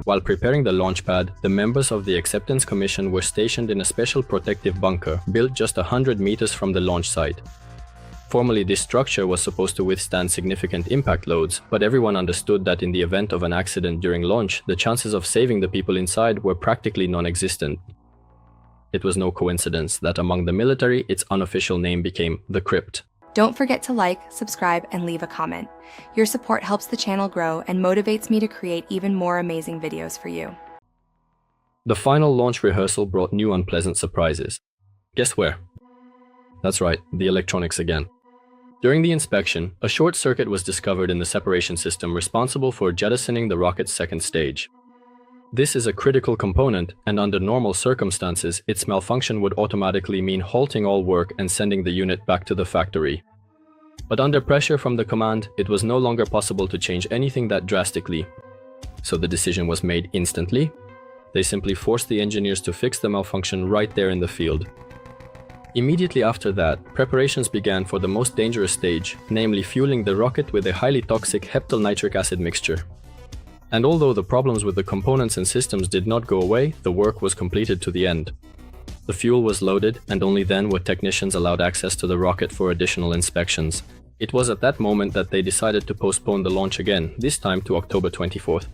While preparing the launch pad, the members of the Acceptance Commission were stationed in a special protective bunker built just 100 meters from the launch site. Formally, this structure was supposed to withstand significant impact loads, but everyone understood that in the event of an accident during launch, the chances of saving the people inside were practically non-existent. It was no coincidence that among the military, its unofficial name became the Crypt. Don't forget to like, subscribe, and leave a comment. Your support helps the channel grow and motivates me to create even more amazing videos for you. The final launch rehearsal brought new unpleasant surprises. Guess where? That's right, the electronics again. During the inspection, a short circuit was discovered in the separation system responsible for jettisoning the rocket's second stage. This is a critical component, and under normal circumstances, its malfunction would automatically mean halting all work and sending the unit back to the factory. But under pressure from the command, it was no longer possible to change anything that drastically. So the decision was made instantly. They simply forced the engineers to fix the malfunction right there in the field. Immediately after that, preparations began for the most dangerous stage, namely fueling the rocket with a highly toxic heptyl nitric acid mixture. And although the problems with the components and systems did not go away, the work was completed to the end. The fuel was loaded, and only then were technicians allowed access to the rocket for additional inspections. It was at that moment that they decided to postpone the launch again, this time to October 24th.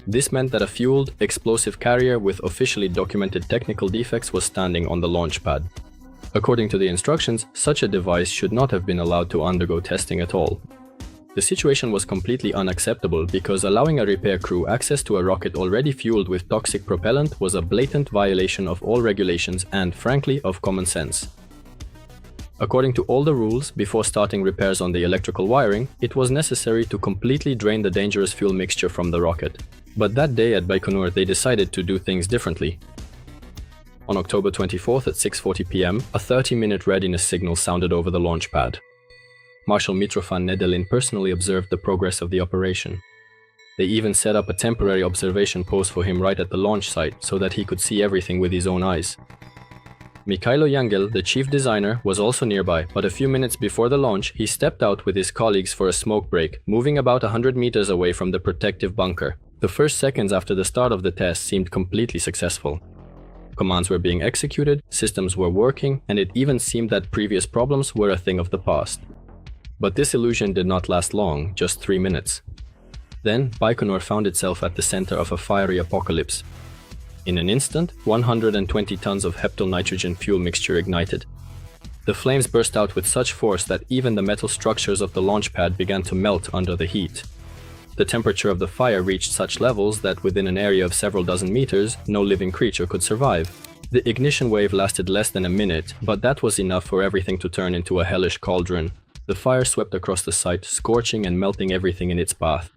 This meant that a fueled, explosive carrier with officially documented technical defects was standing on the launch pad. According to the instructions, such a device should not have been allowed to undergo testing at all. The situation was completely unacceptable because allowing a repair crew access to a rocket already fueled with toxic propellant was a blatant violation of all regulations and, frankly, of common sense. According to all the rules, before starting repairs on the electrical wiring, it was necessary to completely drain the dangerous fuel mixture from the rocket. But that day at Baikonur, they decided to do things differently. On October 24th at 6:40 p.m., a 30-minute readiness signal sounded over the launch pad. Marshal Mitrofan Nedelin personally observed the progress of the operation. They even set up a temporary observation post for him right at the launch site so that he could see everything with his own eyes. Mikhailo Yangel, the chief designer, was also nearby, but a few minutes before the launch, he stepped out with his colleagues for a smoke break, moving about 100 meters away from the protective bunker. The first seconds after the start of the test seemed completely successful. Commands were being executed, systems were working, and it even seemed that previous problems were a thing of the past. But this illusion did not last long, just 3 minutes. Then, Baikonur found itself at the center of a fiery apocalypse. In an instant, 120 tons of heptyl nitrogen fuel mixture ignited. The flames burst out with such force that even the metal structures of the launch pad began to melt under the heat. The temperature of the fire reached such levels that within an area of several dozen meters, no living creature could survive. The ignition wave lasted less than a minute, but that was enough for everything to turn into a hellish cauldron. The fire swept across the site, scorching and melting everything in its path.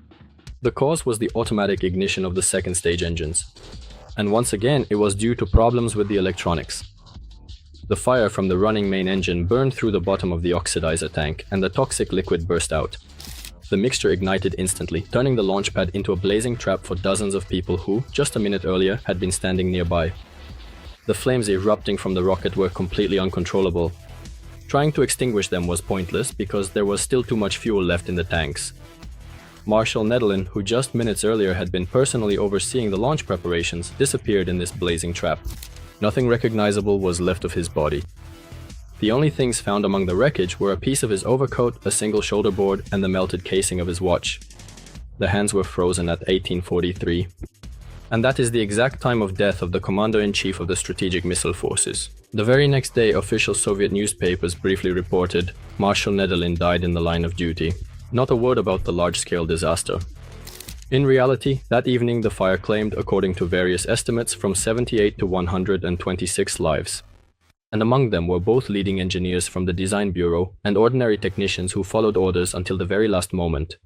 The cause was the automatic ignition of the second stage engines. And once again, it was due to problems with the electronics. The fire from the running main engine burned through the bottom of the oxidizer tank, and the toxic liquid burst out. The mixture ignited instantly, turning the launch pad into a blazing trap for dozens of people who, just a minute earlier, had been standing nearby. The flames erupting from the rocket were completely uncontrollable. Trying to extinguish them was pointless because there was still too much fuel left in the tanks. Marshal Nedelin, who just minutes earlier had been personally overseeing the launch preparations, disappeared in this blazing trap. Nothing recognizable was left of his body. The only things found among the wreckage were a piece of his overcoat, a single shoulder board, and the melted casing of his watch. The hands were frozen at 1843. And that is the exact time of death of the Commander-in-Chief of the Strategic Missile Forces. The very next day, official Soviet newspapers briefly reported, Marshal Nedelin died in the line of duty. Not a word about the large-scale disaster. In reality, that evening the fire claimed, according to various estimates, from 78 to 126 lives. And among them were both leading engineers from the design bureau and ordinary technicians who followed orders until the very last moment.